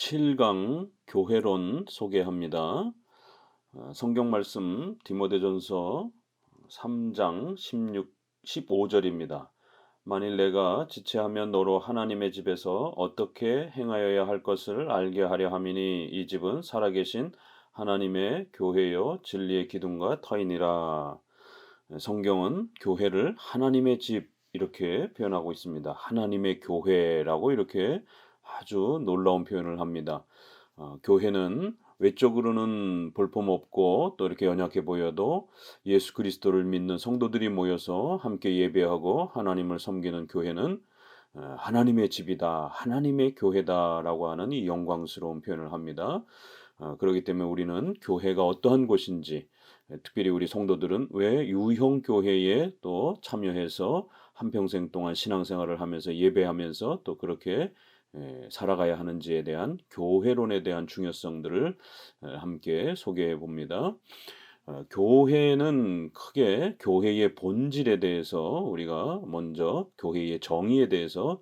7강 교회론 소개합니다. 성경 말씀 디모데전서 3장 15절입니다. 만일 내가 지체하면 너로 하나님의 집에서 어떻게 행하여야 할 것을 알게 하려 함이니 이 집은 살아계신 하나님의 교회요 진리의 기둥과 터이니라. 성경은 교회를 하나님의 집 이렇게 표현하고 있습니다. 하나님의 교회라고 이렇게 아주 놀라운 표현을 합니다. 교회는 외적으로는 볼품없고 또 이렇게 연약해 보여도 예수 그리스도를 믿는 성도들이 모여서 함께 예배하고 하나님을 섬기는 교회는 하나님의 집이다, 하나님의 교회다라고 하는 이 영광스러운 표현을 합니다. 그렇기 때문에 우리는 교회가 어떠한 곳인지, 특별히 우리 성도들은 왜 유형 교회에 또 참여해서 한평생 동안 신앙생활을 하면서 예배하면서 또 그렇게 살아가야 하는지에 대한 교회론에 대한 중요성들을 함께 소개해 봅니다. 교회는 크게 교회의 본질에 대해서 우리가 먼저 교회의 정의에 대해서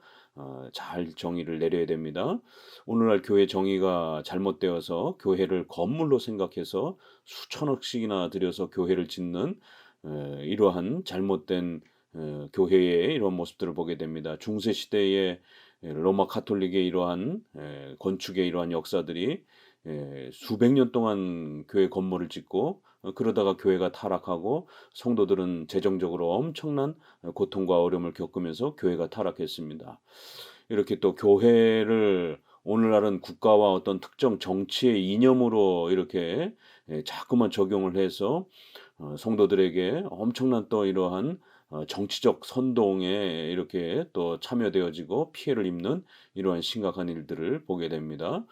잘 정의를 내려야 됩니다. 오늘날 교회 정의가 잘못되어서 교회를 건물로 생각해서 수천억씩이나 들여서 교회를 짓는 이러한 잘못된 교회의 이런 모습들을 보게 됩니다. 중세 시대의 로마 가톨릭의 이러한 건축의 이러한 역사들이 수백 년 동안 교회 건물을 짓고 그러다가 교회가 타락하고 성도들은 재정적으로 엄청난 고통과 어려움을 겪으면서 교회가 타락했습니다. 이렇게 또 교회를 오늘날은 국가와 어떤 특정 정치의 이념으로 이렇게 자꾸만 적용을 해서 성도들에게 엄청난 또 이러한 정치적 선동에 이렇게 또 참여되어지고 피해를 입는 이러한 심각한 일들을 보게 됩니다.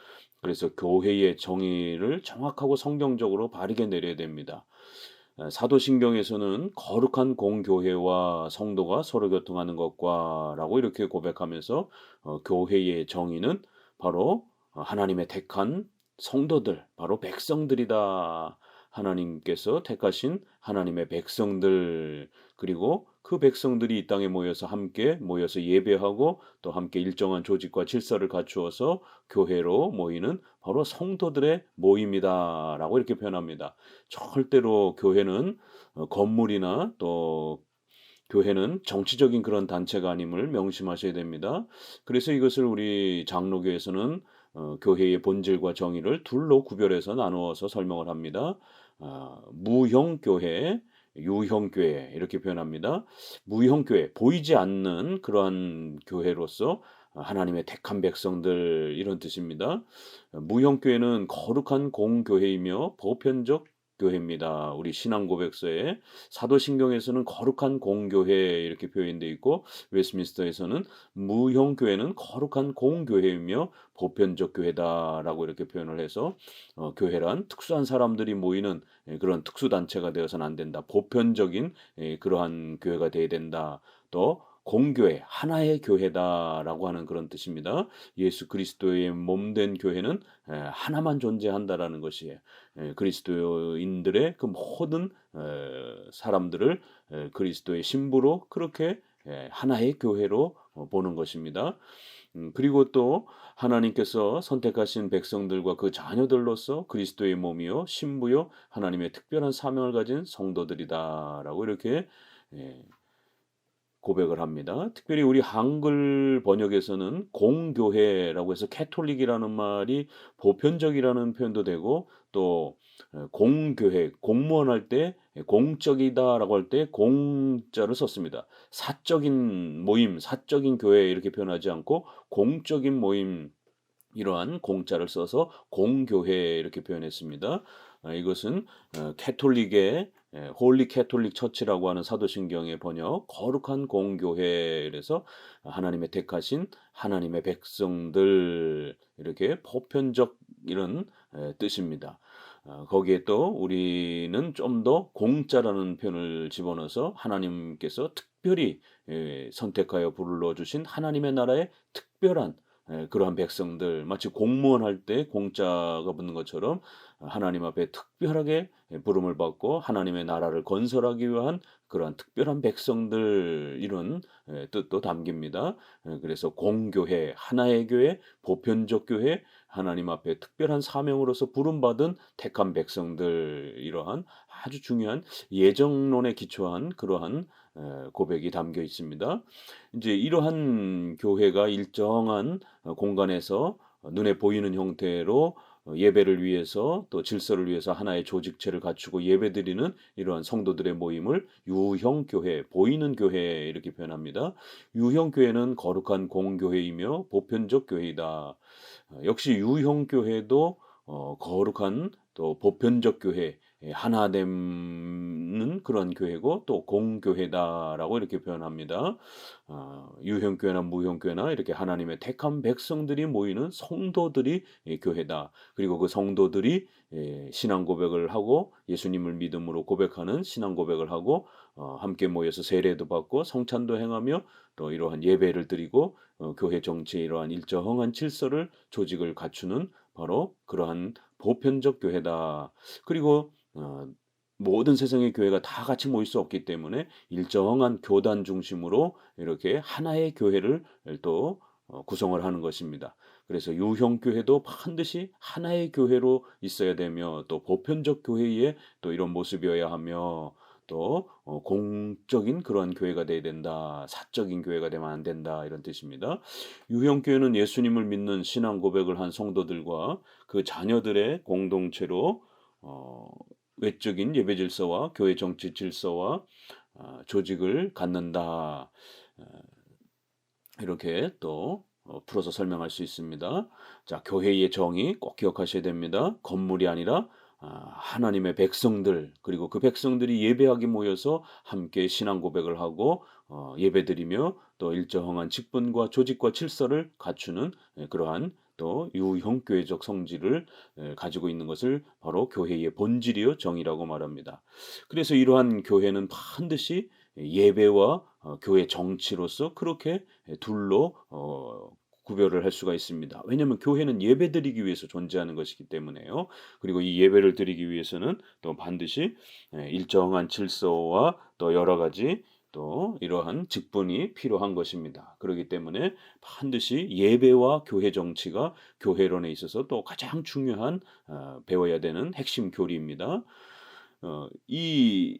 그래서 교회의 정의를 정확하고 성경적으로 바르게 내려야 됩니다. 사도신경에서는 거룩한 공교회와 성도가 서로 교통하는 것과라고 이렇게 고백하면서 교회의 정의는 바로 하나님의 택한 성도들, 바로 백성들이다. 하나님께서 택하신 하나님의 백성들, 그리고 그 백성들이 이 땅에 모여서 예배하고 또 함께 일정한 조직과 질서를 갖추어서 교회로 모이는 바로 성도들의 모임이다라고 이렇게 표현합니다. 절대로 교회는 건물이나 또 교회는 정치적인 그런 단체가 아님을 명심하셔야 됩니다. 그래서 이것을 우리 장로교에서는 교회의 본질과 정의를 둘로 구별해서 나누어서 설명을 합니다. 무형교회, 유형교회 이렇게 표현합니다. 무형교회, 보이지 않는 그러한 교회로서 하나님의 택한 백성들 이런 뜻입니다. 무형교회는 거룩한 공교회이며 보편적 교회입니다. 우리 신앙 고백서에 사도신경에서는 거룩한 공교회 이렇게 표현되어 있고 웨스민스터에서는 무형교회는 거룩한 공교회이며 보편적 교회다라고 이렇게 표현을 해서 교회란 특수한 사람들이 모이는 그런 특수단체가 되어서는 안 된다. 보편적인 그러한 교회가 되어야 된다. 또 공교회, 하나의 교회다라고 하는 그런 뜻입니다. 예수 그리스도의 몸된 교회는 하나만 존재한다라는 것이에요. 그리스도인들의 그 모든 사람들을 그리스도의 신부로 그렇게 하나의 교회로 보는 것입니다. 그리고 또 하나님께서 선택하신 백성들과 그 자녀들로서 그리스도의 몸이요 신부요 하나님의 특별한 사명을 가진 성도들이다라고 이렇게 예, 고백을 합니다. 특별히 우리 한글 번역에서는 공교회라고 해서 캐톨릭이라는 말이 보편적이라는 표현도 되고 또 공교회, 공무원 할 때 공적이다라고 할 때 공자를 썼습니다. 사적인 모임, 사적인 교회 이렇게 표현하지 않고 공적인 모임 이러한 공자를 써서 공교회 이렇게 표현했습니다. 이것은 캐톨릭의 홀리 캐톨릭 처치라고 하는 사도신경의 번역 거룩한 공교회 이래서 하나님의 택하신 하나님의 백성들 이렇게 보편적 이런 뜻입니다. 거기에 또 우리는 좀 더 공자라는 표현을 집어넣어서 하나님께서 특별히 선택하여 불러주신 하나님의 나라의 특별한 그러한 백성들 마치 공무원 할 때 공짜가 붙는 것처럼 하나님 앞에 특별하게 부름을 받고 하나님의 나라를 건설하기 위한 그러한 특별한 백성들 이런 뜻도 담깁니다. 그래서 공교회, 하나의 교회, 보편적 교회, 하나님 앞에 특별한 사명으로서 부름받은 택한 백성들 이러한 아주 중요한 예정론에 기초한 그러한 고백이 담겨 있습니다. 이제 이러한 교회가 일정한 공간에서 눈에 보이는 형태로 예배를 위해서 또 질서를 위해서 하나의 조직체를 갖추고 예배드리는 이러한 성도들의 모임을 유형교회, 보이는 교회 이렇게 표현합니다. 유형교회는 거룩한 공교회이며 보편적 교회이다. 역시 유형교회도 거룩한 또 보편적 교회, 하나 되는 그런 교회고 또 공교회다라고 이렇게 표현합니다. 유형교회나 무형교회나 이렇게 하나님의 택한 백성들이 모이는 성도들이 교회다. 그리고 그 성도들이 신앙 고백을 하고 예수님을 믿음으로 고백하는 신앙 고백을 하고 함께 모여서 세례도 받고 성찬도 행하며 또 이러한 예배를 드리고 교회 정치의 이러한 일정한 질서를 조직을 갖추는 바로 그러한 보편적 교회다. 그리고 모든 세상의 교회가 다 같이 모일 수 없기 때문에 일정한 교단 중심으로 이렇게 하나의 교회를 또 구성을 하는 것입니다. 그래서 유형교회도 반드시 하나의 교회로 있어야 되며 또 보편적 교회의 또 이런 모습이어야 하며 또 공적인 그러한 교회가 돼야 된다. 사적인 교회가 되면 안 된다. 이런 뜻입니다. 유형교회는 예수님을 믿는 신앙 고백을 한 성도들과 그 자녀들의 공동체로 외적인 예배 질서와 교회 정치 질서와 조직을 갖는다. 어, 이렇게 또 풀어서 설명할 수 있습니다. 자, 교회의 정의 꼭 기억하셔야 됩니다. 건물이 아니라 하나님의 백성들 그리고 그 백성들이 예배하기 모여서 함께 신앙 고백을 하고 예배드리며 또 일정한 직분과 조직과 질서를 갖추는 그러한 또 유형교회적 성질을 가지고 있는 것을 바로 교회의 본질이요 정의라고 말합니다. 그래서 이러한 교회는 반드시 예배와 교회 정치로서 그렇게 둘로 구별을 할 수가 있습니다. 왜냐하면 교회는 예배드리기 위해서 존재하는 것이기 때문에요. 그리고 이 예배를 드리기 위해서는 또 반드시 일정한 질서와 또 여러 가지 또 이러한 직분이 필요한 것입니다. 그렇기 때문에 반드시 예배와 교회 정치가 교회론에 있어서 또 가장 중요한 배워야 되는 핵심 교리입니다. 이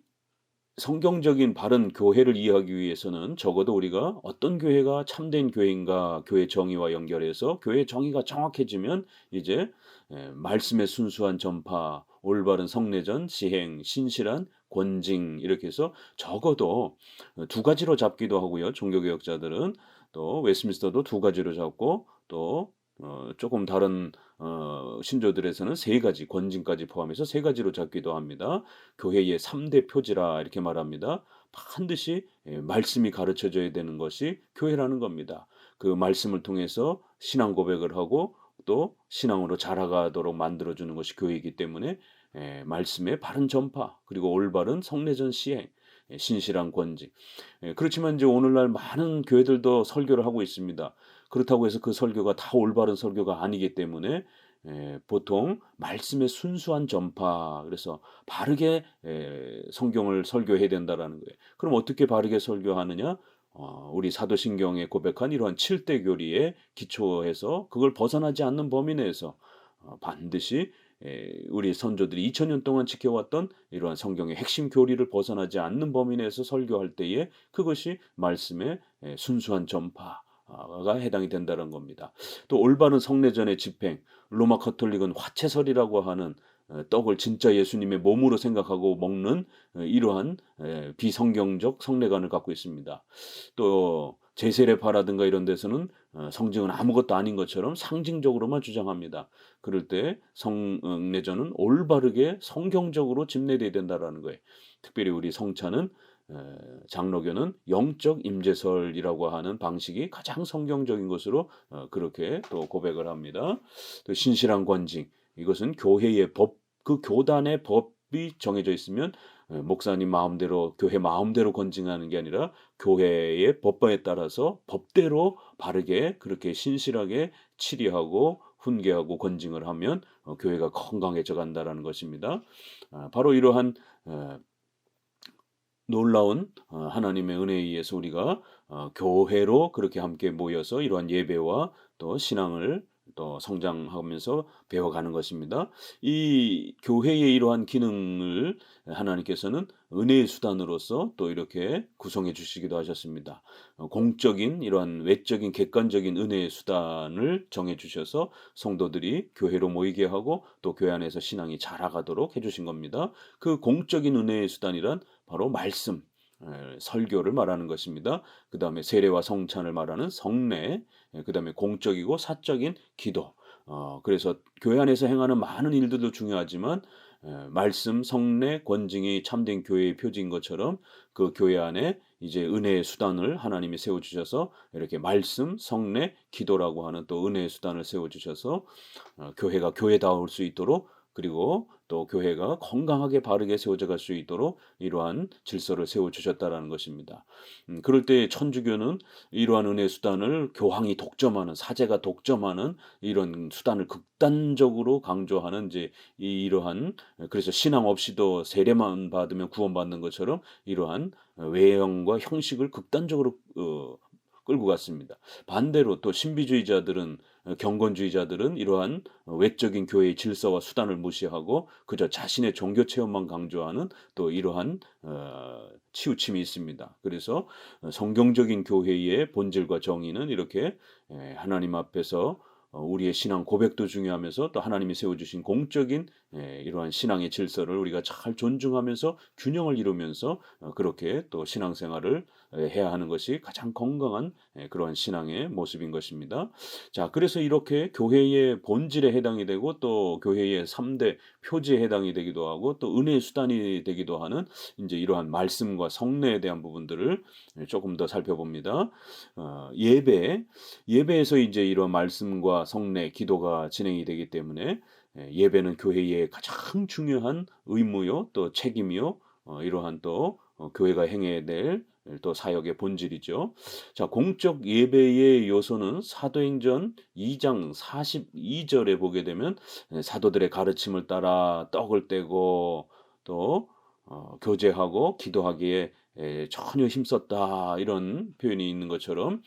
성경적인 바른 교회를 이해하기 위해서는 적어도 우리가 어떤 교회가 참된 교회인가 교회 정의와 연결해서 교회 정의가 정확해지면 이제 말씀의 순수한 전파, 올바른 성례전, 시행, 신실한 권징 이렇게 해서 적어도 두 가지로 잡기도 하고요. 종교개혁자들은 또 웨스민스터도 두 가지로 잡고 또 조금 다른 신조들에서는 세 가지 권징까지 포함해서 세 가지로 잡기도 합니다. 교회의 3대 표지라 이렇게 말합니다. 반드시 말씀이 가르쳐져야 되는 것이 교회라는 겁니다. 그 말씀을 통해서 신앙 고백을 하고 또 신앙으로 자라가도록 만들어주는 것이 교회이기 때문에 말씀의 바른 전파 그리고 올바른 성례전 시행 신실한 권징. 그렇지만 이제 오늘날 많은 교회들도 설교를 하고 있습니다. 그렇다고 해서 그 설교가 다 올바른 설교가 아니기 때문에 보통 말씀의 순수한 전파 그래서 바르게 성경을 설교해야 된다라는 거예요. 그럼 어떻게 바르게 설교하느냐? 우리 사도신경에 고백한 이러한 7대 교리에 기초해서 그걸 벗어나지 않는 범위 내에서 반드시 우리 선조들이 2000년 동안 지켜왔던 이러한 성경의 핵심 교리를 벗어나지 않는 범위 내에서 설교할 때에 그것이 말씀의 순수한 전파가 해당이 된다는 겁니다. 또 올바른 성례전의 집행, 로마 카톨릭은 화채설이라고 하는 떡을 진짜 예수님의 몸으로 생각하고 먹는 이러한 비성경적 성례관을 갖고 있습니다. 또 제세례파라든가 이런 데서는 성경은 아무것도 아닌 것처럼 상징적으로만 주장합니다. 그럴 때 성례전은 올바르게 성경적으로 집례돼야 된다라는 거예요. 특별히 우리 성찬은 장로교는 영적 임재설이라고 하는 방식이 가장 성경적인 것으로 그렇게 또 고백을 합니다. 또 신실한 권징 이것은 교회의 법, 그 교단의 법이 정해져 있으면 목사님 마음대로 교회 마음대로 권징하는 게 아니라 교회의 법에 따라서 법대로 바르게 그렇게 신실하게 치리하고 훈계하고 권징을 하면 교회가 건강해져 간다라는 것입니다. 바로 이러한 놀라운 하나님의 은혜에 의해서 우리가 교회로 그렇게 함께 모여서 이러한 예배와 또 신앙을 또 성장하면서 배워가는 것입니다. 이 교회의 이러한 기능을 하나님께서는 은혜의 수단으로서 또 이렇게 구성해 주시기도 하셨습니다. 공적인 이러한 외적인 객관적인 은혜의 수단을 정해 주셔서 성도들이 교회로 모이게 하고 또 교회 안에서 신앙이 자라가도록 해 주신 겁니다. 그 공적인 은혜의 수단이란 바로 말씀, 설교를 말하는 것입니다. 그다음에 세례와 성찬을 말하는 성례, 그다음에 공적이고 사적인 기도. 그래서 교회 안에서 행하는 많은 일들도 중요하지만 말씀, 성례, 권징이 참된 교회의 표지인 것처럼 그 교회 안에 이제 은혜의 수단을 하나님이 세워 주셔서 이렇게 말씀, 성례, 기도라고 하는 또 은혜의 수단을 세워 주셔서 교회가 교회다울 수 있도록 그리고 또 교회가 건강하게 바르게 세워져 갈 수 있도록 이러한 질서를 세워 주셨다라는 것입니다. 그럴 때 천주교는 이러한 은혜 수단을 교황이 독점하는 사제가 독점하는 이런 수단을 극단적으로 강조하는 이제 이러한 그래서 신앙 없이도 세례만 받으면 구원받는 것처럼 이러한 외형과 형식을 극단적으로 끌고 갔습니다. 반대로 또 신비주의자들은 경건주의자들은 이러한 외적인 교회의 질서와 수단을 무시하고 그저 자신의 종교 체험만 강조하는 또 이러한 치우침이 있습니다. 그래서 성경적인 교회의 본질과 정의는 이렇게 하나님 앞에서 우리의 신앙 고백도 중요하면서 또 하나님이 세워주신 공적인 이러한 신앙의 질서를 우리가 잘 존중하면서 균형을 이루면서 그렇게 또 신앙생활을 해야 하는 것이 가장 건강한 그러한 신앙의 모습인 것입니다. 자, 그래서 이렇게 교회의 본질에 해당이 되고 또 교회의 3대 표지에 해당이 되기도 하고 또 은혜의 수단이 되기도 하는 이제 이러한 말씀과 성례에 대한 부분들을 조금 더 살펴봅니다. 예배에서 이제 이런 말씀과 성례, 기도가 진행이 되기 때문에 예배는 교회의 가장 중요한 의무요, 또 책임이요, 이러한 또 교회가 행해야 될 또 사역의 본질이죠. 자, 공적 예배의 요소는 사도행전 2장 42절에 보게 되면 사도들의 가르침을 따라 떡을 떼고 또 교제하고 기도하기에 전혀 힘썼다 이런 표현이 있는 것처럼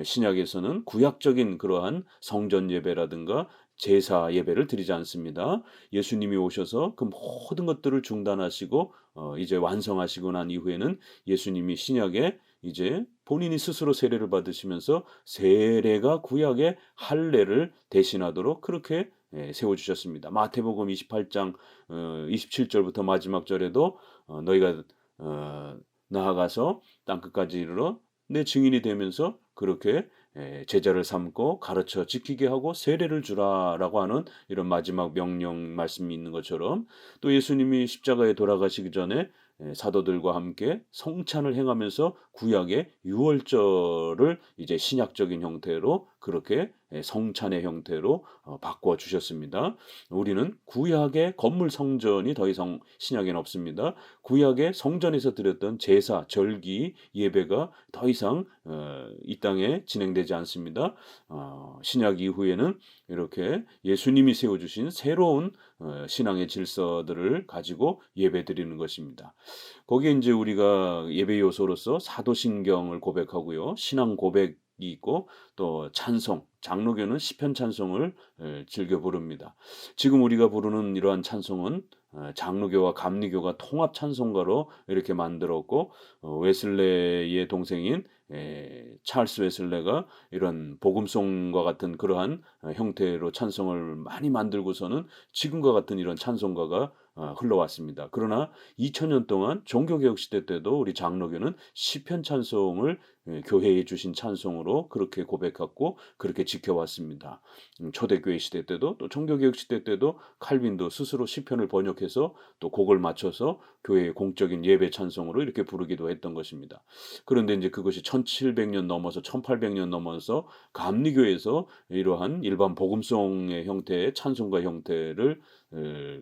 신약에서는 구약적인 그러한 성전 예배라든가 제사 예배를 드리지 않습니다. 예수님이 오셔서 그 모든 것들을 중단하시고 이제 완성하시고 난 이후에는 예수님이 신약에 이제 본인이 스스로 세례를 받으시면서 세례가 구약의 할례를 대신하도록 그렇게 세워주셨습니다. 마태복음 28장 27절부터 마지막 절에도 너희가 나아가서 땅끝까지 이르러 내 증인이 되면서 그렇게 제자를 삼고 가르쳐 지키게 하고 세례를 주라라고 하는 이런 마지막 명령 말씀이 있는 것처럼 또 예수님이 십자가에 돌아가시기 전에 사도들과 함께 성찬을 행하면서 구약의 유월절을 이제 신약적인 형태로 그렇게 성찬의 형태로 바꿔 주셨습니다. 우리는 구약의 건물 성전이 더 이상 신약에는 없습니다. 구약의 성전에서 드렸던 제사, 절기, 예배가 더 이상 이 땅에 진행되지 않습니다. 신약 이후에는 이렇게 예수님이 세워주신 새로운 신앙의 질서들을 가지고 예배드리는 것입니다. 거기에 이제 우리가 예배 요소로서 사도신경을 고백하고요. 신앙 고백이 있고 또 찬송, 장로교는 시편 찬송을 즐겨 부릅니다. 지금 우리가 부르는 이러한 찬송은 장로교와 감리교가 통합 찬송가로 이렇게 만들었고 웨슬레의 동생인 찰스 웨슬레가 이런 복음송과 같은 그러한 형태로 찬송을 많이 만들고서는 지금과 같은 이런 찬송가가 흘러왔습니다. 그러나 2000년 동안 종교개혁 시대 때도 우리 장로교는 시편 찬송을 교회에 주신 찬송으로 그렇게 고백했고 그렇게 지켜왔습니다. 초대교회 시대 때도 또 종교개혁 시대 때도 칼빈도 스스로 시편을 번역해서 또 곡을 맞춰서 교회의 공적인 예배 찬송으로 이렇게 부르기도 했던 것입니다. 그런데 이제 그것이 1700년 넘어서 1800년 넘어서 감리교에서 이러한 일반 복음송의 형태의 찬송가 형태를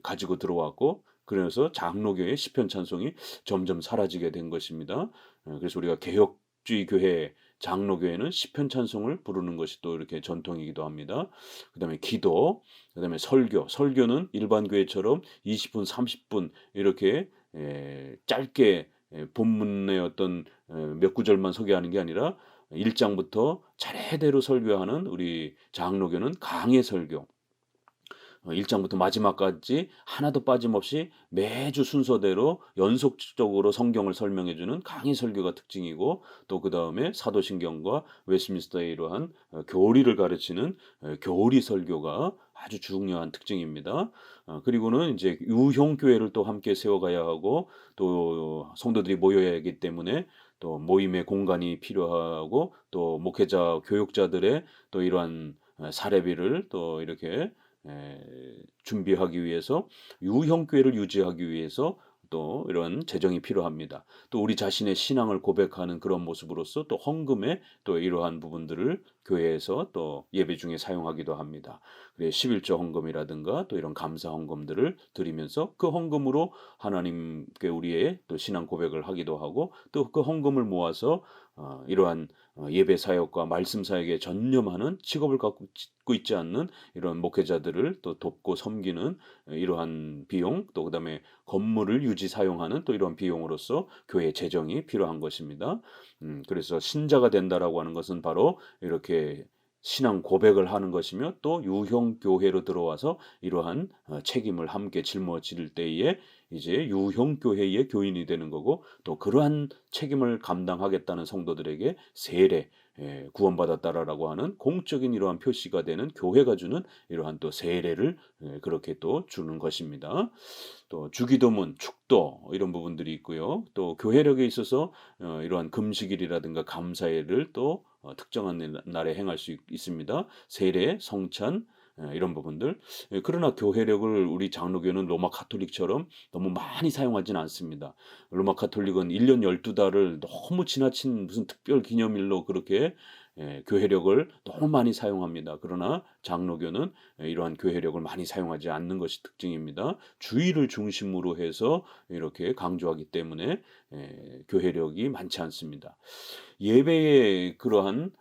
가지고 들어왔고 그래서 장로교의 시편 찬송이 점점 사라지게 된 것입니다. 그래서 우리가 개혁주의 교회 장로교회는 시편 찬송을 부르는 것이 또 이렇게 전통이기도 합니다. 그다음에 기도, 그다음에 설교. 설교는 일반 교회처럼 20분, 30분 이렇게 짧게 본문의 어떤 몇 구절만 소개하는 게 아니라 1장부터 차례대로 설교하는 우리 장로교는 강해 설교. 1장부터 마지막까지 하나도 빠짐없이 매주 순서대로 연속적으로 성경을 설명해 주는 강의 설교가 특징이고, 또 그다음에 사도신경과 웨스트민스터의 이러한 교리를 가르치는 교리 설교가 아주 중요한 특징입니다. 그리고는 이제 유형 교회를 또 함께 세워가야 하고, 또 성도들이 모여야 하기 때문에 또 모임의 공간이 필요하고, 또 목회자 교육자들의 또 이러한 사례비를 또 이렇게 준비하기 위해서, 유형교회를 유지하기 위해서 또 이런 재정이 필요합니다. 또 우리 자신의 신앙을 고백하는 그런 모습으로서 또 헌금에 또 이러한 부분들을 교회에서 또 예배 중에 사용하기도 합니다. 그래 11조 헌금이라든가 또 이런 감사 헌금들을 드리면서 그 헌금으로 하나님께 우리의 또 신앙 고백을 하기도 하고, 또 그 헌금을 모아서 이러한 예배 사역과 말씀 사역에 전념하는, 직업을 갖고 있지 않는 이런 목회자들을 또 돕고 섬기는 이러한 비용, 또 그다음에 건물을 유지 사용하는 또 이런 비용으로서 교회 재정이 필요한 것입니다. 그래서 신자가 된다라고 하는 것은 바로 이렇게 신앙 고백을 하는 것이며, 또 유형 교회로 들어와서 이러한 책임을 함께 짊어질 때에 이제 유형 교회의 교인이 되는 거고, 또 그러한 책임을 감당하겠다는 성도들에게 세례, 구원받았다라고 하는 공적인 이러한 표시가 되는 교회가 주는 이러한 또 세례를 그렇게 또 주는 것입니다. 또 주기도문, 축도 이런 부분들이 있고요. 또 교회력에 있어서 이러한 금식일이라든가 감사일을 또 특정한 날에 행할 수 있습니다. 세례, 성찬, 이런 부분들. 그러나 교회력을 우리 장로교는 로마 가톨릭처럼 너무 많이 사용하지는 않습니다. 로마 가톨릭은 1년 12달을 너무 지나친 무슨 특별 기념일로 그렇게 교회력을 너무 많이 사용합니다. 그러나 장로교는 이러한 교회력을 많이 사용하지 않는 것이 특징입니다. 주일을 중심으로 해서 이렇게 강조하기 때문에 교회력이 많지 않습니다. 예배의 그러한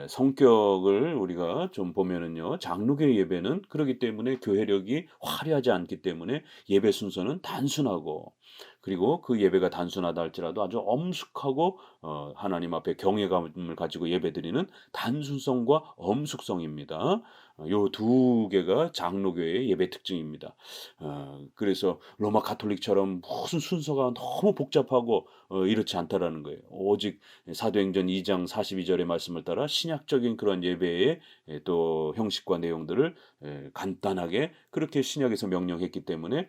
성격을 우리가 좀 보면은요, 장로교 예배는 그렇기 때문에 교회력이 화려하지 않기 때문에 예배 순서는 단순하고, 그리고 그 예배가 단순하다 할지라도 아주 엄숙하고 하나님 앞에 경외감을 가지고 예배드리는 단순성과 엄숙성입니다. 요 두 개가 장로교의 예배 특징입니다. 그래서 로마 가톨릭처럼 무슨 순서가 너무 복잡하고 이렇지 않다라는 거예요. 오직 사도행전 2장 42절의 말씀을 따라 신약적인 그런 예배의 또 형식과 내용들을 간단하게 그렇게 신약에서 명령했기 때문에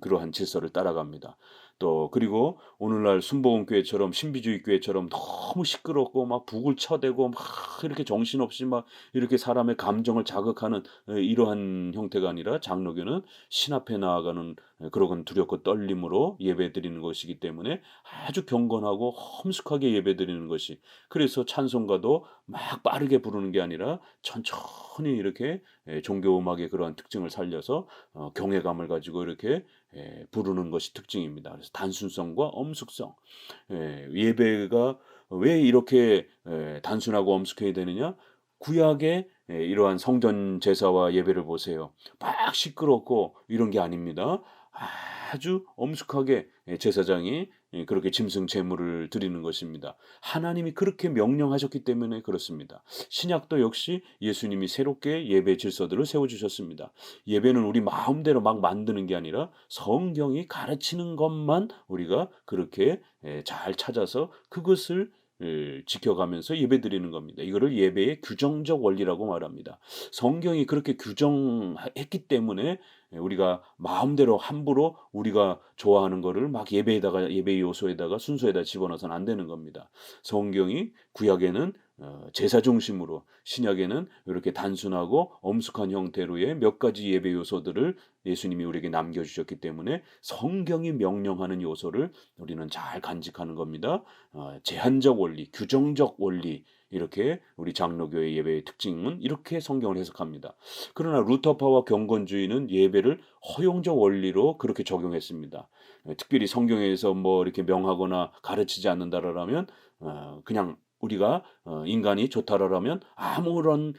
그러한 질서를 따라갑니다. 또 그리고 오늘날 순복음교회처럼 신비주의 교회처럼 너무 시끄럽고 막 북을 쳐대고 막 이렇게 정신없이 막 이렇게 사람의 감정을 자극하는 이러한 형태가 아니라, 장로교는 신 앞에 나아가는 그러건 두렵고 떨림으로 예배드리는 것이기 때문에 아주 경건하고 험숙하게 예배드리는 것이, 그래서 찬송가도 막 빠르게 부르는 게 아니라 천천히 이렇게 종교 음악의 그러한 특징을 살려서 경외감을 가지고 이렇게 부르는 것이 특징입니다. 그래서 단순성과 엄숙성. 예배가 왜 이렇게 단순하고 엄숙해야 되느냐? 구약의 이러한 성전 제사와 예배를 보세요. 막 시끄럽고 이런 게 아닙니다. 아주 엄숙하게 제사장이 그렇게 짐승 제물을 드리는 것입니다. 하나님이 그렇게 명령하셨기 때문에 그렇습니다. 신약도 역시 예수님이 새롭게 예배 질서들을 세워주셨습니다. 예배는 우리 마음대로 막 만드는 게 아니라 성경이 가르치는 것만 우리가 그렇게 잘 찾아서 그것을 지켜가면서 예배드리는 겁니다. 이거를 예배의 규정적 원리라고 말합니다. 성경이 그렇게 규정했기 때문에 우리가 마음대로 함부로 우리가 좋아하는 거를 막 예배에다가, 예배 요소에다가 순서에다 집어넣어서는 안 되는 겁니다. 성경이 구약에는 제사 중심으로, 신약에는 이렇게 단순하고 엄숙한 형태로의 몇 가지 예배 요소들을 예수님이 우리에게 남겨주셨기 때문에 성경이 명령하는 요소를 우리는 잘 간직하는 겁니다. 제한적 원리, 규정적 원리, 이렇게 우리 장로교의 예배의 특징은 이렇게 성경을 해석합니다. 그러나 루터파와 경건주의는 예배를 허용적 원리로 그렇게 적용했습니다. 특별히 성경에서 뭐 이렇게 명하거나 가르치지 않는다라면 그냥 우리가 인간이 좋다라면 아무런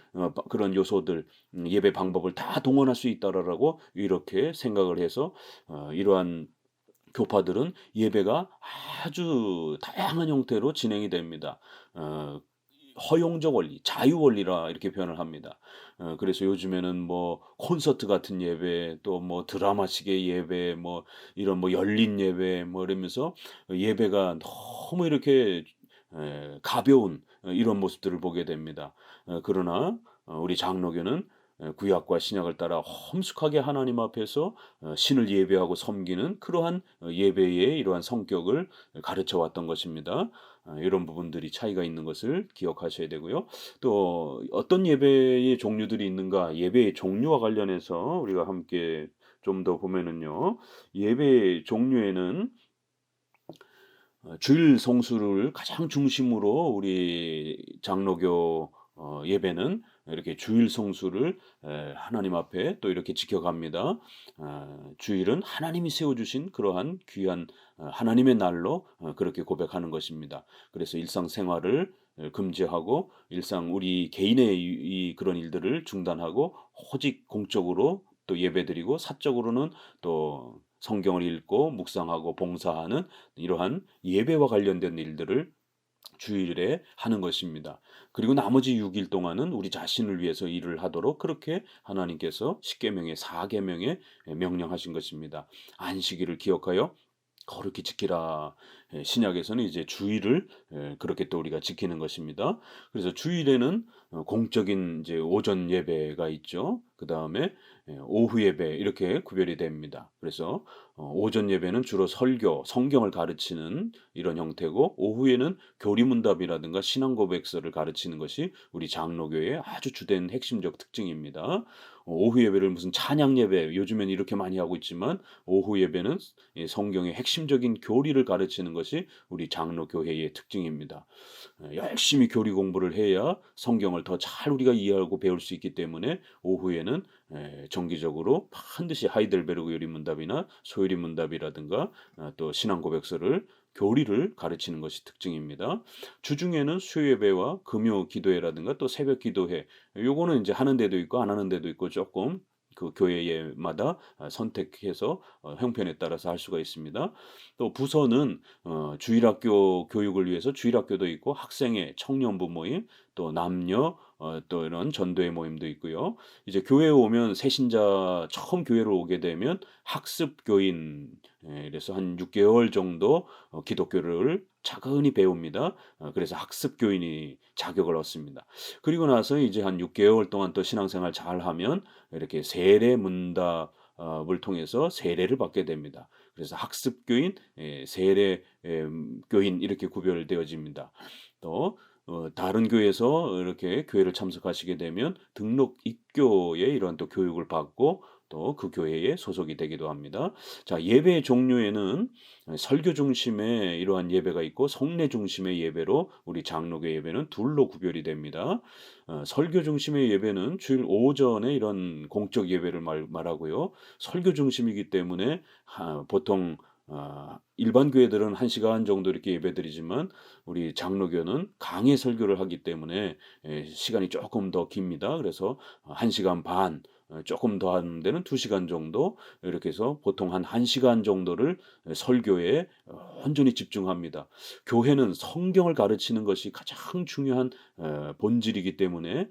그런 요소들 예배 방법을 다 동원할 수 있다라고 이렇게 생각을 해서 이러한 교파들은 예배가 아주 다양한 형태로 진행이 됩니다. 어 허용적 원리, 자유 원리라 이렇게 표현을 합니다. 그래서 요즘에는 뭐 콘서트 같은 예배, 또 뭐 드라마식의 예배, 뭐 이런 뭐 열린 예배 뭐 이러면서 예배가 너무 이렇게 가벼운 이런 모습들을 보게 됩니다. 그러나 우리 장로교는 구약과 신약을 따라 엄숙하게 하나님 앞에서 신을 예배하고 섬기는 그러한 예배의 이러한 성격을 가르쳐 왔던 것입니다. 이런 부분들이 차이가 있는 것을 기억하셔야 되고요. 또 어떤 예배의 종류들이 있는가? 예배의 종류와 관련해서 우리가 함께 좀 더 보면은요. 예배의 종류에는 주일 성수를 가장 중심으로 우리 장로교 예배는 이렇게 주일 성수를 하나님 앞에 또 이렇게 지켜갑니다. 주일은 하나님이 세워주신 그러한 귀한 하나님의 날로 그렇게 고백하는 것입니다. 그래서 일상생활을 금지하고 일상 우리 개인의 이 그런 일들을 중단하고 오직 공적으로 또 예배드리고 사적으로는 또 성경을 읽고 묵상하고 봉사하는 이러한 예배와 관련된 일들을 주일에 하는 것입니다. 그리고 나머지 6일 동안은 우리 자신을 위해서 일을 하도록 그렇게 하나님께서 십계명의 4계명에 명령하신 것입니다. 안식일을 기억하여 거룩히 지키라. 신약에서는 이제 주일을 그렇게 또 우리가 지키는 것입니다. 그래서 주일에는 공적인 이제 오전 예배가 있죠. 그다음에 오후 예배 이렇게 구별이 됩니다. 그래서 오전 예배는 주로 설교, 성경을 가르치는 이런 형태고 오후에는 교리문답이라든가 신앙 고백서를 가르치는 것이 우리 장로교의 아주 주된 핵심적 특징입니다. 오후 예배를 무슨 찬양 예배 요즘엔 이렇게 많이 하고 있지만 오후 예배는 이 성경의 핵심적인 교리를 가르치는 것이 우리 장로교회의 특징입니다. 열심히 교리 공부를 해야 성경을 더 잘 우리가 이해하고 배울 수 있기 때문에 오후에는 정기적으로 반드시 하이델베르그 요리문답이나 소요리문답이라든가 또 신앙 고백서를 교리를 가르치는 것이 특징입니다. 주중에는 수요예배와 금요 기도회라든가 또 새벽 기도회 요거는 이제 하는 데도 있고 안 하는 데도 있고 조금 그 교회마다 선택해서 형편에 따라서 할 수가 있습니다. 또 부서는 주일학교 교육을 위해서 주일학교도 있고 학생회, 청년부 모임, 또 남녀 또 이런 전도회 모임도 있고요. 이제 교회에 오면 새신자 처음 교회로 오게 되면 학습 교인 그래서 한 6개월 정도 기독교를 차근히 배웁니다. 그래서 학습 교인이 자격을 얻습니다. 그리고 나서 이제 한 6개월 동안 또 신앙생활 잘하면 이렇게 세례 문답을 통해서 세례를 받게 됩니다. 그래서 학습 교인, 세례 교인 이렇게 구별되어집니다. 또 다른 교회에서 이렇게 교회를 참석하시게 되면 등록 입교의 이런 또 교육을 받고 또 그 교회에 소속이 되기도 합니다. 자, 예배 종류에는 설교 중심의 이러한 예배가 있고 성례 중심의 예배로 우리 장로교 예배는 둘로 구별이 됩니다. 설교 중심의 예배는 주일 오전에 이런 공적 예배를 말하고요. 설교 중심이기 때문에 보통 일반 교회들은 1시간 정도 이렇게 예배드리지만 우리 장로교는 강해 설교를 하기 때문에 시간이 조금 더 깁니다. 그래서 1시간 반 조금 더 하는 데는 2시간 정도 이렇게 해서 보통 한 1시간 정도를 설교에 온전히 집중합니다. 교회는 성경을 가르치는 것이 가장 중요한 본질이기 때문에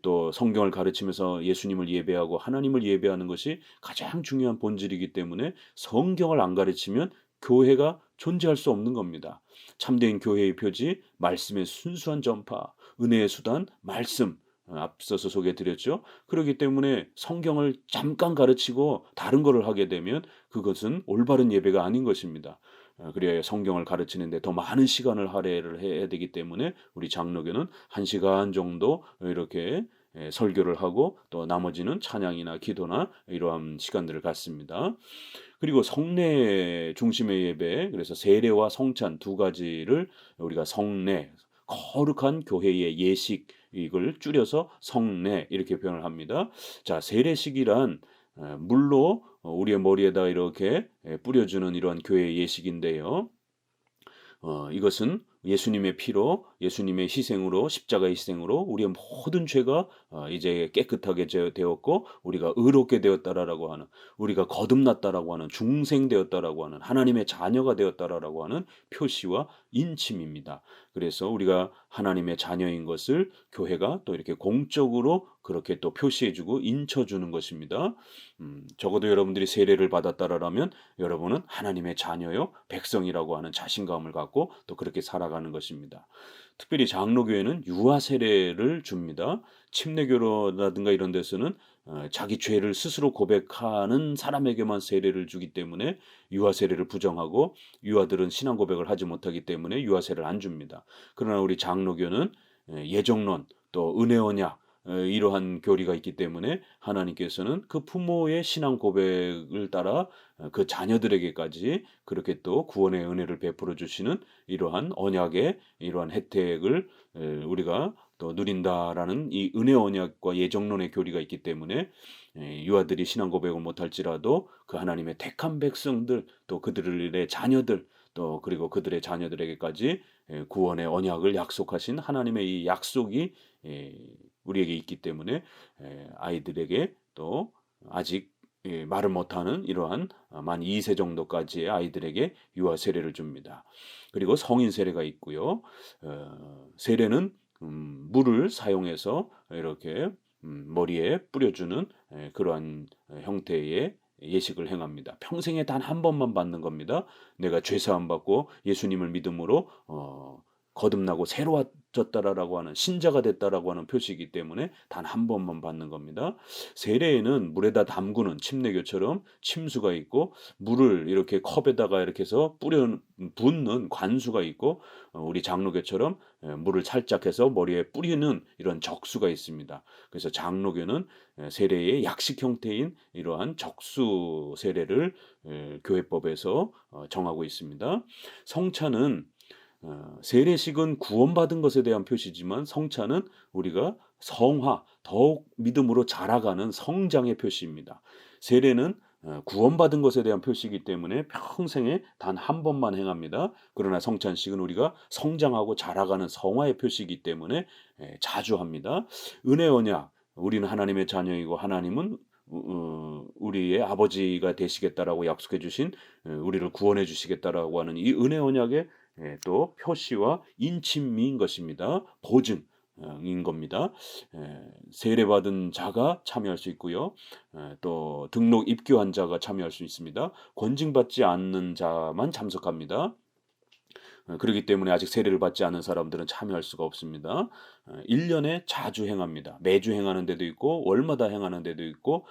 또 성경을 가르치면서 예수님을 예배하고 하나님을 예배하는 것이 가장 중요한 본질이기 때문에 성경을 안 가르치면 교회가 존재할 수 없는 겁니다. 참된 교회의 표지, 말씀의 순수한 전파, 은혜의 수단, 말씀, 앞서서 소개해 드렸죠. 그렇기 때문에 성경을 잠깐 가르치고 다른 거를 하게 되면 그것은 올바른 예배가 아닌 것입니다. 그래야 성경을 가르치는데 더 많은 시간을 할애를 해야 되기 때문에 우리 장로교는 1시간 정도 이렇게 설교를 하고 또 나머지는 찬양이나 기도나 이러한 시간들을 갖습니다. 그리고 성례 중심의 예배, 그래서 세례와 성찬 두 가지를 우리가 성례, 거룩한 교회의 예식 이걸 줄여서 성례 이렇게 표현을 합니다. 자, 세례식이란 물로 우리의 머리에다 이렇게 뿌려주는 이런 교회의 예식인데요. 이것은 예수님의 피로, 예수님의 희생으로, 십자가의 희생으로 우리의 모든 죄가 이제 깨끗하게 되었고 우리가 의롭게 되었다라고 하는, 우리가 거듭났다라고 하는, 중생되었다라고 하는, 하나님의 자녀가 되었다라고 하는 표시와 인침입니다. 그래서 우리가 하나님의 자녀인 것을 교회가 또 이렇게 공적으로 그렇게 또 표시해주고 인쳐주는 것입니다. 적어도 여러분들이 세례를 받았다라면 여러분은 하나님의 자녀요, 백성이라고 하는 자신감을 갖고 또 그렇게 살아가는 것입니다. 특별히 장로교회는 유아 세례를 줍니다. 침례교라든가 이런 데서는 자기 죄를 스스로 고백하는 사람에게만 세례를 주기 때문에 유아 세례를 부정하고, 유아들은 신앙 고백을 하지 못하기 때문에 유아 세례를 안 줍니다. 그러나 우리 장로교는 예정론 또 은혜 언약, 이러한 교리가 있기 때문에 하나님께서는 그 부모의 신앙 고백을 따라 그 자녀들에게까지 그렇게 또 구원의 은혜를 베풀어 주시는 이러한 언약의 이러한 혜택을 우리가 또 누린다라는 이 은혜 언약과 예정론의 교리가 있기 때문에 유아들이 신앙 고백을 못할지라도 그 하나님의 택한 백성들, 또 그들의 자녀들, 또 그리고 그들의 자녀들에게까지 구원의 언약을 약속하신 하나님의 이 약속이 우리에게 있기 때문에 아이들에게 또 아직 말을 못하는 이러한 만 2세 정도까지의 아이들에게 유아 세례를 줍니다. 그리고 성인 세례가 있고요. 세례는 물을 사용해서 이렇게 머리에 뿌려주는 그러한 형태의 예식을 행합니다. 평생에 단 한 번만 받는 겁니다. 내가 죄사함 받고 예수님을 믿음으로 거듭나고 새로워졌다라고 하는, 신자가 됐다라고 하는 표시이기 때문에 단 한 번만 받는 겁니다. 세례에는 물에다 담그는, 침례교처럼 침수가 있고 물을 이렇게 컵에다가 이렇게 해서 붓는 관수가 있고, 우리 장로교처럼 물을 살짝 해서 머리에 뿌리는 이런 적수가 있습니다. 그래서 장로교는 세례의 약식 형태인 이러한 적수 세례를 교회법에서 정하고 있습니다. 성찬은 세례식은 구원받은 것에 대한 표시지만 성찬은 우리가 성화, 더욱 믿음으로 자라가는 성장의 표시입니다. 세례는 구원받은 것에 대한 표시이기 때문에 평생에 단 한 번만 행합니다. 그러나 성찬식은 우리가 성장하고 자라가는 성화의 표시이기 때문에 자주 합니다. 은혜 언약, 우리는 하나님의 자녀이고 하나님은 우리의 아버지가 되시겠다라고 약속해 주신, 우리를 구원해 주시겠다라고 하는 이 은혜 언약의 또 표시와 인침인 것입니다. 보증인 겁니다. 세례받은 자가 참여할 수 있고요. 또 등록 입교한 자가 참여할 수 있습니다. 권징받지 않는 자만 참석합니다. 그렇기 때문에 아직 세례를 받지 않은 사람들은 참여할 수가 없습니다. 1년에 자주 행합니다. 매주 행하는 데도 있고 월마다 행하는 데도 있고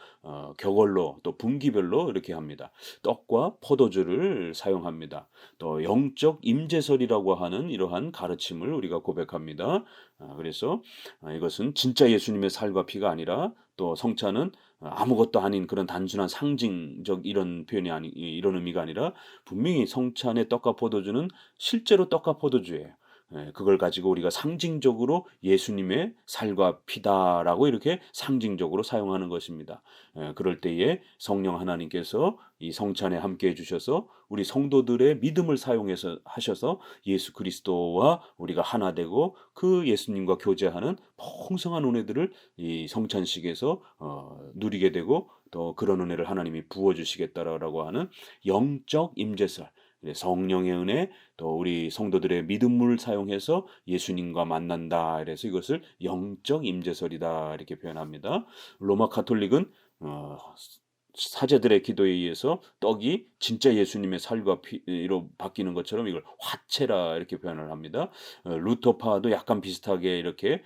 격월로 또 분기별로 이렇게 합니다. 떡과 포도주를 사용합니다. 또 영적 임재설이라고 하는 이러한 가르침을 우리가 고백합니다. 그래서 이것은 진짜 예수님의 살과 피가 아니라, 또 성찬은 아무것도 아닌 그런 단순한 상징적 이런 표현이 이런 의미가 아니라 분명히 성찬의 떡과 포도주는 실제로 떡과 포도주예요. 그걸 가지고 우리가 상징적으로 예수님의 살과 피다라고 이렇게 상징적으로 사용하는 것입니다. 그럴 때에 성령 하나님께서 이 성찬에 함께 해주셔서 우리 성도들의 믿음을 사용해서 하셔서 예수 그리스도와 우리가 하나 되고 그 예수님과 교제하는 풍성한 은혜들을 이 성찬식에서 누리게 되고, 또 그런 은혜를 하나님이 부어주시겠다라고 하는 영적 임재설, 성령의 은혜, 또 우리 성도들의 믿음을 사용해서 예수님과 만난다. 그래서 이것을 영적 임재설이다 이렇게 표현합니다. 로마 가톨릭은 사제들의 기도에 의해서 떡이 진짜 예수님의 살과 피로 바뀌는 것처럼 이걸 화채라 이렇게 표현을 합니다. 루터파도 약간 비슷하게 이렇게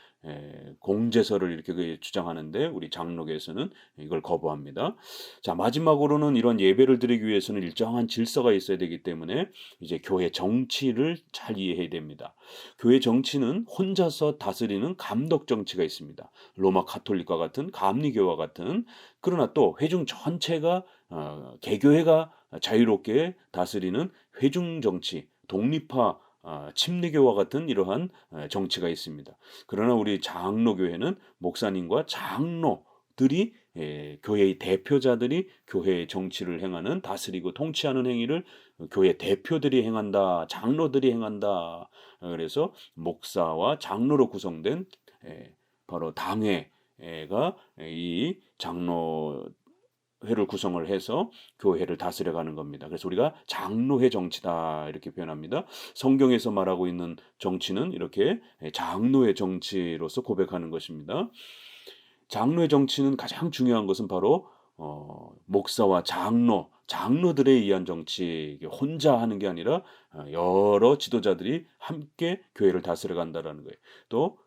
공제설을 이렇게 주장하는데 우리 장로교에서는 이걸 거부합니다. 자, 마지막으로는 이런 예배를 드리기 위해서는 일정한 질서가 있어야 되기 때문에 이제 교회 정치를 잘 이해해야 됩니다. 교회 정치는 혼자서 다스리는 감독 정치가 있습니다. 로마 가톨릭과 같은, 감리교와 같은. 그러나 또 회중 전체가 개교회가 자유롭게 다스리는 회중 정치, 독립파 침례교와 같은 이러한 정치가 있습니다. 그러나 우리 장로교회는 목사님과 장로, 장로들이 교회의 대표자들이 교회의 정치를 행하는 다스리고 통치하는 행위를 교회 대표들이 행한다. 장로들이 행한다. 그래서 목사와 장로로 구성된 바로 당회가 이 장로회를 구성을 해서 교회를 다스려가는 겁니다. 그래서 우리가 장로회 정치다 이렇게 표현합니다. 성경에서 말하고 있는 정치는 이렇게 장로의 정치로서 고백하는 것입니다. 장로의 정치는 가장 중요한 것은 바로 목사와 장로들에 의한 정치, 이게 혼자 하는 게 아니라 여러 지도자들이 함께 교회를 다스려 간다라는 거예요. 또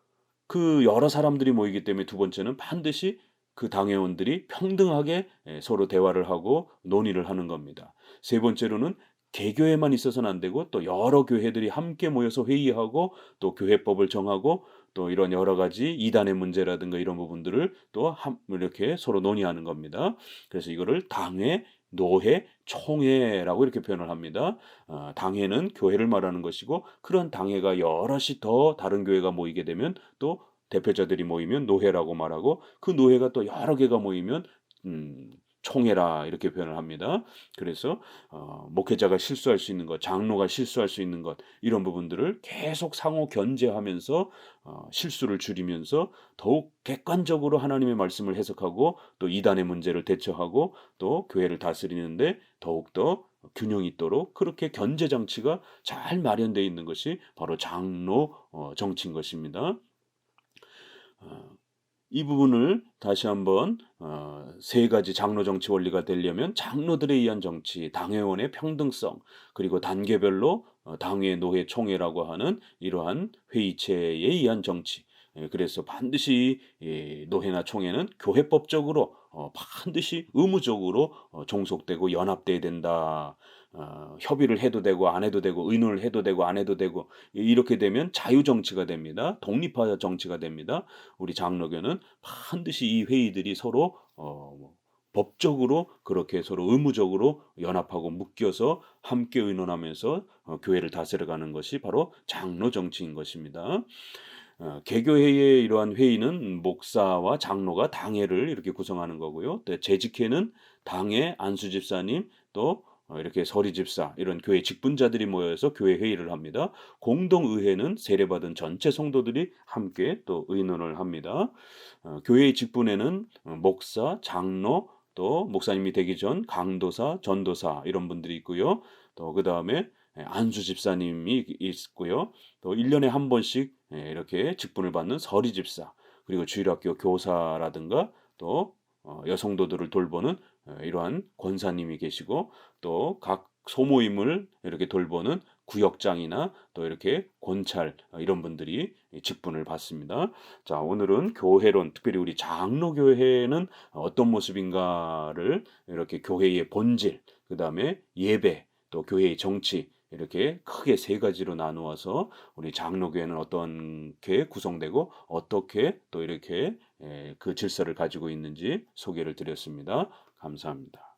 그 여러 사람들이 모이기 때문에 두 번째는 반드시 그 당회원들이 평등하게 서로 대화를 하고 논의를 하는 겁니다. 세 번째로는 개교회만 있어서는 안 되고 또 여러 교회들이 함께 모여서 회의하고 또 교회법을 정하고 또 이런 여러 가지 이단의 문제라든가 이런 부분들을 또 이렇게 서로 논의하는 겁니다. 그래서 이거를 당회, 노회, 총회라고 이렇게 표현을 합니다. 당회는 교회를 말하는 것이고 그런 당회가 여럿이 더 다른 교회가 모이게 되면 또 대표자들이 모이면 노회라고 말하고 그 노회가 또 여러 개가 모이면 총회라 이렇게 표현을 합니다. 그래서 목회자가 실수할 수 있는 것, 장로가 실수할 수 있는 것 이런 부분들을 계속 상호 견제하면서 실수를 줄이면서 더욱 객관적으로 하나님의 말씀을 해석하고 또 이단의 문제를 대처하고 또 교회를 다스리는데 더욱더 균형이 있도록 그렇게 견제 장치가 잘 마련되어 있는 것이 바로 장로 정치인 것입니다. 이 부분을 다시 한번 세 가지 장로 정치 원리가 되려면 장로들에 의한 정치, 당회원의 평등성, 그리고 단계별로 당회, 노회, 총회라고 하는 이러한 회의체에 의한 정치. 그래서 반드시 노회나 총회는 교회법적으로 반드시 의무적으로 종속되고 연합돼야 된다. 협의를 해도 되고 안 해도 되고 의논을 해도 되고 안 해도 되고 이렇게 되면 자유정치가 됩니다. 독립화 정치가 됩니다. 우리 장로교는 반드시 이 회의들이 서로 법적으로 그렇게 서로 의무적으로 연합하고 묶여서 함께 의논하면서 교회를 다스려가는 것이 바로 장로 정치인 것입니다. 개교회의 이러한 회의는 목사와 장로가 당회를 이렇게 구성하는 거고요. 또 재직회는 당회 안수집사님 또 이렇게 서리집사 이런 교회 직분자들이 모여서 교회 회의를 합니다. 공동의회는 세례받은 전체 성도들이 함께 또 의논을 합니다. 교회의 직분에는 목사, 장로 또 목사님이 되기 전 강도사, 전도사 이런 분들이 있고요. 또 그다음에 안수 집사님이 있고요. 또 1년에 한 번씩 이렇게 직분을 받는 서리 집사, 그리고 주일학교 교사라든가 또 여성도들을 돌보는 이러한 권사님이 계시고 또 각 소모임을 이렇게 돌보는 구역장이나 또 이렇게 권찰 이런 분들이 직분을 받습니다. 자, 오늘은 교회론, 특별히 우리 장로교회는 어떤 모습인가를 이렇게 교회의 본질, 그다음에 예배, 또 교회의 정치 이렇게 크게 세 가지로 나누어서 우리 장로교회는 어떻게 구성되고 어떻게 또 이렇게 그 질서를 가지고 있는지 소개를 드렸습니다. 감사합니다.